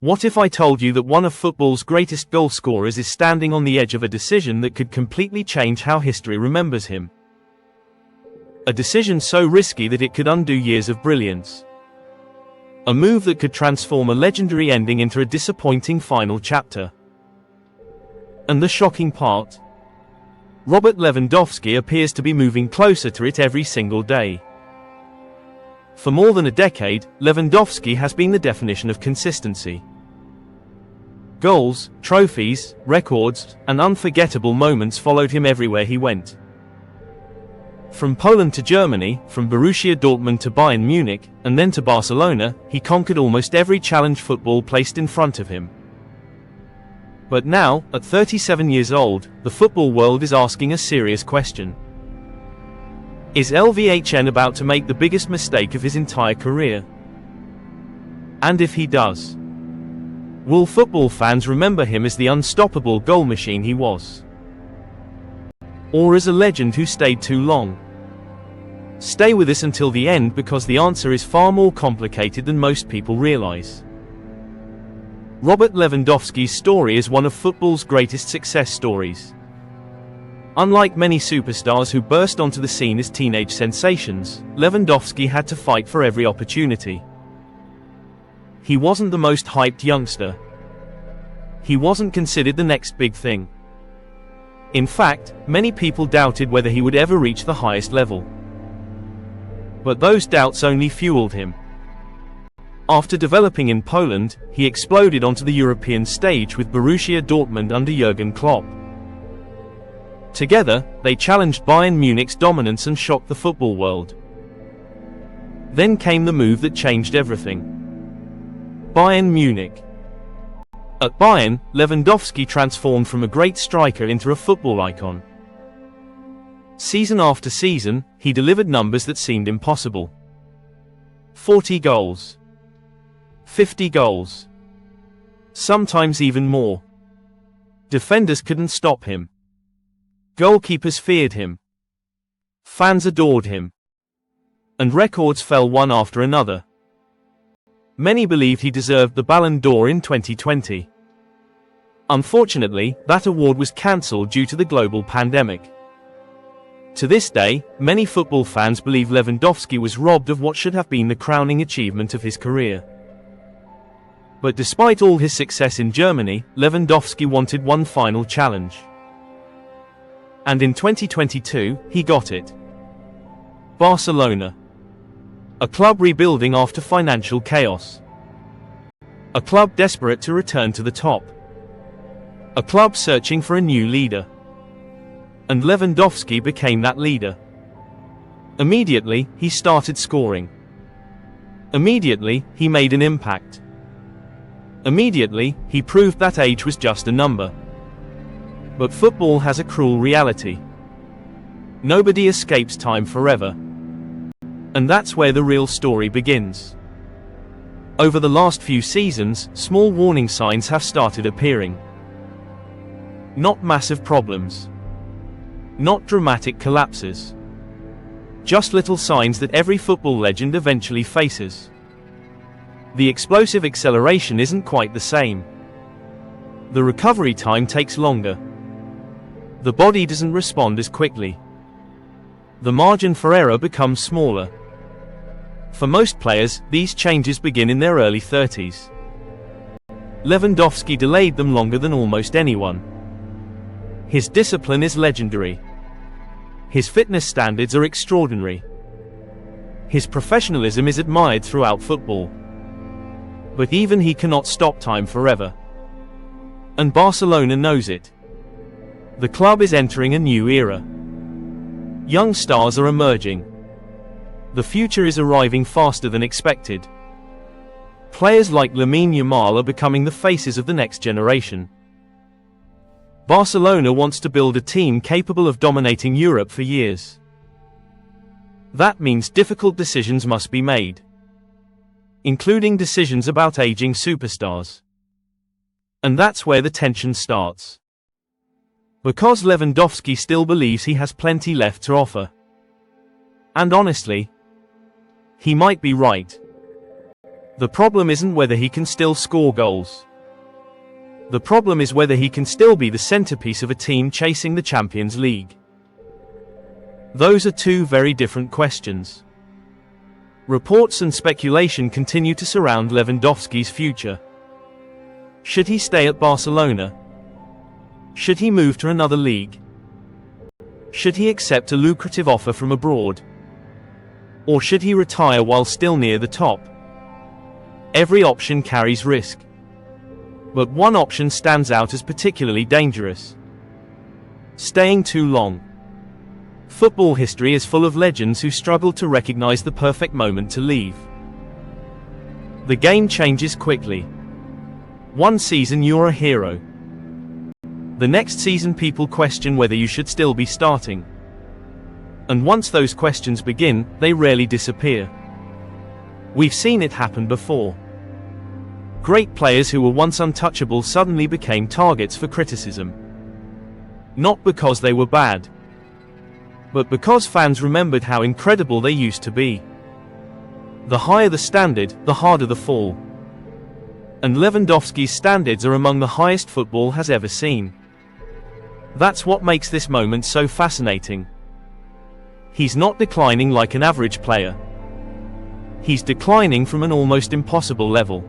What if I told you that one of football's greatest goal scorers is standing on the edge of a decision that could completely change how history remembers him? A decision so risky that it could undo years of brilliance. A move that could transform a legendary ending into a disappointing final chapter. And the shocking part? Robert Lewandowski appears to be moving closer to it every single day. For more than a decade, Lewandowski has been the definition of consistency. Goals, trophies, records, and unforgettable moments followed him everywhere he went. From Poland to Germany, from Borussia Dortmund to Bayern Munich, and then to Barcelona, he conquered almost every challenge football placed in front of him. But now, at 37 years old, the football world is asking a serious question. Is LVHN about to make the biggest mistake of his entire career? And if he does, will football fans remember him as the unstoppable goal machine he was? Or as a legend who stayed too long? Stay with us until the end, because the answer is far more complicated than most people realize. Robert Lewandowski's story is one of football's greatest success stories. Unlike many superstars who burst onto the scene as teenage sensations, Lewandowski had to fight for every opportunity. He wasn't the most hyped youngster. He wasn't considered the next big thing. In fact, many people doubted whether he would ever reach the highest level. But those doubts only fueled him. After developing in Poland, he exploded onto the European stage with Borussia Dortmund under Jurgen Klopp. Together, they challenged Bayern Munich's dominance and shocked the football world. Then came the move that changed everything. Bayern Munich. At Bayern, Lewandowski transformed from a great striker into a football icon. Season after season, he delivered numbers that seemed impossible. 40 goals. 50 goals. Sometimes even more. Defenders couldn't stop him. Goalkeepers feared him. Fans adored him. And records fell one after another. Many believed he deserved the Ballon d'Or in 2020. Unfortunately, that award was cancelled due to the global pandemic. To this day, many football fans believe Lewandowski was robbed of what should have been the crowning achievement of his career. But despite all his success in Germany, Lewandowski wanted one final challenge. And in 2022, he got it. Barcelona. A club rebuilding after financial chaos. A club desperate to return to the top. A club searching for a new leader. And Lewandowski became that leader. Immediately, he started scoring. Immediately, he made an impact. Immediately, he proved that age was just a number. But football has a cruel reality. Nobody escapes time forever. And that's where the real story begins. Over the last few seasons, small warning signs have started appearing. Not massive problems. Not dramatic collapses. Just little signs that every football legend eventually faces. The explosive acceleration isn't quite the same. The recovery time takes longer. The body doesn't respond as quickly. The margin for error becomes smaller. For most players, these changes begin in their early 30s. Lewandowski delayed them longer than almost anyone. His discipline is legendary. His fitness standards are extraordinary. His professionalism is admired throughout football. But even he cannot stop time forever. And Barcelona knows it. The club is entering a new era. Young stars are emerging. The future is arriving faster than expected. Players like Lamine Yamal are becoming the faces of the next generation. Barcelona wants to build a team capable of dominating Europe for years. That means difficult decisions must be made, including decisions about aging superstars. And that's where the tension starts. Because Lewandowski still believes he has plenty left to offer. And honestly, he might be right. The problem isn't whether he can still score goals. The problem is whether he can still be the centerpiece of a team chasing the Champions League. Those are two very different questions. Reports and speculation continue to surround Lewandowski's future. Should he stay at Barcelona? Should he move to another league? Should he accept a lucrative offer from abroad? Or should he retire while still near the top? Every option carries risk. But one option stands out as particularly dangerous: staying too long. Football history is full of legends who struggled to recognize the perfect moment to leave. The game changes quickly. One season you're a hero. The next season people question whether you should still be starting. And once those questions begin, they rarely disappear. We've seen it happen before. Great players who were once untouchable suddenly became targets for criticism. Not because they were bad, but because fans remembered how incredible they used to be. The higher the standard, the harder the fall. And Lewandowski's standards are among the highest football has ever seen. That's what makes this moment so fascinating. He's not declining like an average player. He's declining from an almost impossible level,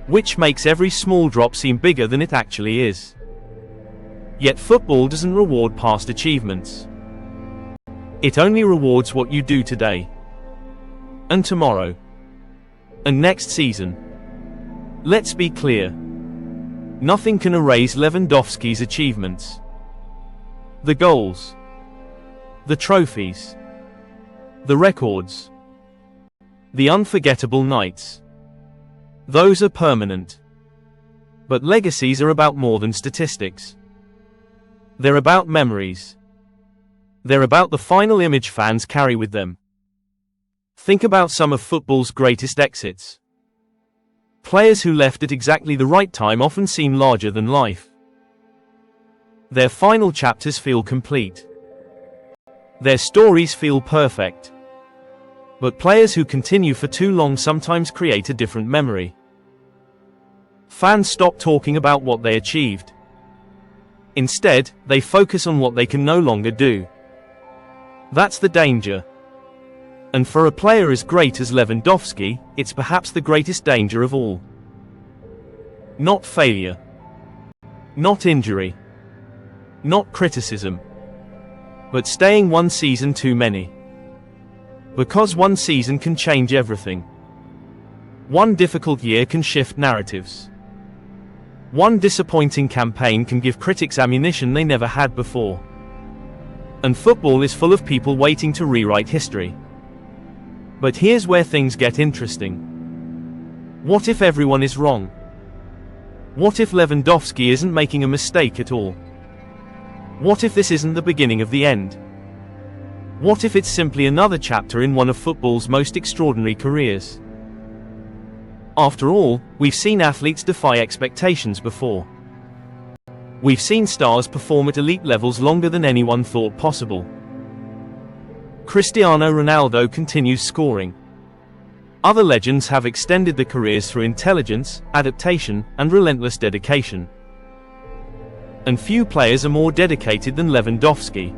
which makes every small drop seem bigger than it actually is. Yet football doesn't reward past achievements. It only rewards what you do today, and tomorrow, and next season. Let's be clear. Nothing can erase Lewandowski's achievements. The goals, the trophies, the records, the unforgettable nights. Those are permanent. But legacies are about more than statistics. They're about memories. They're about the final image fans carry with them. Think about some of football's greatest exits. Players who left at exactly the right time often seem larger than life. Their final chapters feel complete. Their stories feel perfect. But players who continue for too long sometimes create a different memory. Fans stop talking about what they achieved. Instead, they focus on what they can no longer do. That's the danger. And for a player as great as Lewandowski, it's perhaps the greatest danger of all. Not failure. Not injury. Not criticism. But staying one season too many. Because one season can change everything. One difficult year can shift narratives. One disappointing campaign can give critics ammunition they never had before. And football is full of people waiting to rewrite history. But here's where things get interesting. What if everyone is wrong? What if Lewandowski isn't making a mistake at all? What if this isn't the beginning of the end? What if it's simply another chapter in one of football's most extraordinary careers? After all, we've seen athletes defy expectations before. We've seen stars perform at elite levels longer than anyone thought possible. Cristiano Ronaldo continues scoring. Other legends have extended their careers through intelligence, adaptation, and relentless dedication. And few players are more dedicated than Lewandowski.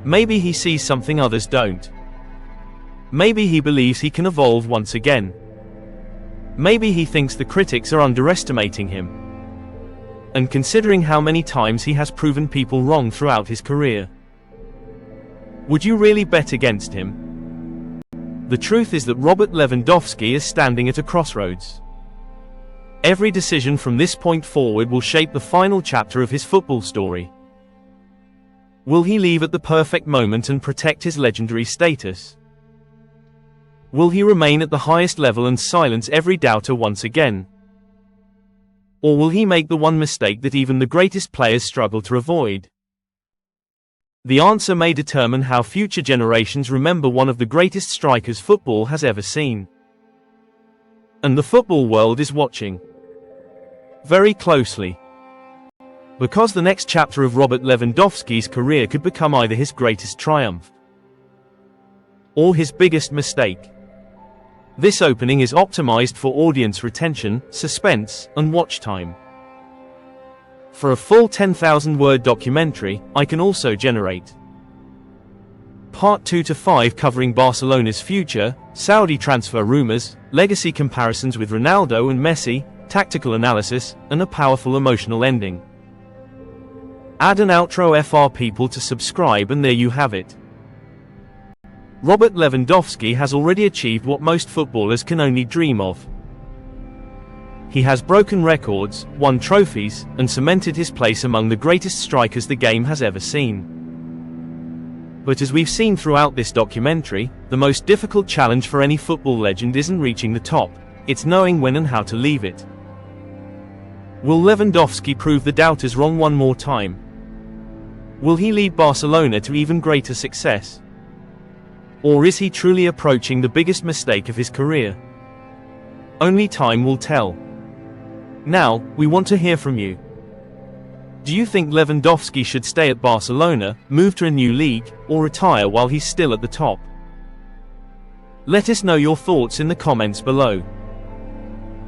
Maybe he sees something others don't. Maybe he believes he can evolve once again. Maybe he thinks the critics are underestimating him. And considering how many times he has proven people wrong throughout his career, would you really bet against him? The truth is that Robert Lewandowski is standing at a crossroads. Every decision from this point forward will shape the final chapter of his football story. Will he leave at the perfect moment and protect his legendary status? Will he remain at the highest level and silence every doubter once again? Or will he make the one mistake that even the greatest players struggle to avoid? The answer may determine how future generations remember one of the greatest strikers football has ever seen. And the football world is watching very closely. Because the next chapter of Robert Lewandowski's career could become either his greatest triumph or his biggest mistake. This opening is optimized for audience retention, suspense, and watch time. For a full 10,000-word documentary, I can also generate Part 2 to 5 covering Barcelona's future, Saudi transfer rumors, legacy comparisons with Ronaldo and Messi, tactical analysis, and a powerful emotional ending. Add an outro for people to subscribe, and there you have it. Robert Lewandowski has already achieved what most footballers can only dream of. He has broken records, won trophies, and cemented his place among the greatest strikers the game has ever seen. But as we've seen throughout this documentary, the most difficult challenge for any football legend isn't reaching the top, it's knowing when and how to leave it. Will Lewandowski prove the doubters wrong one more time? Will he lead Barcelona to even greater success? Or is he truly approaching the biggest mistake of his career? Only time will tell. Now, we want to hear from you. Do you think Lewandowski should stay at Barcelona, move to a new league, or retire while he's still at the top? Let us know your thoughts in the comments below.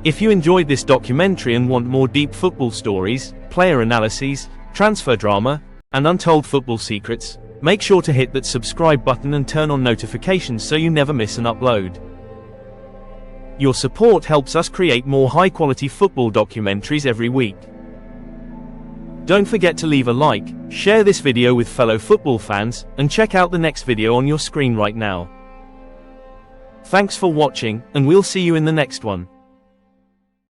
If you enjoyed this documentary and want more deep football stories, player analyses, transfer drama, and untold football secrets, make sure to hit that subscribe button and turn on notifications so you never miss an upload. Your support helps us create more high-quality football documentaries every week. Don't forget to leave a like, share this video with fellow football fans, and check out the next video on your screen right now. Thanks for watching, and we'll see you in the next one.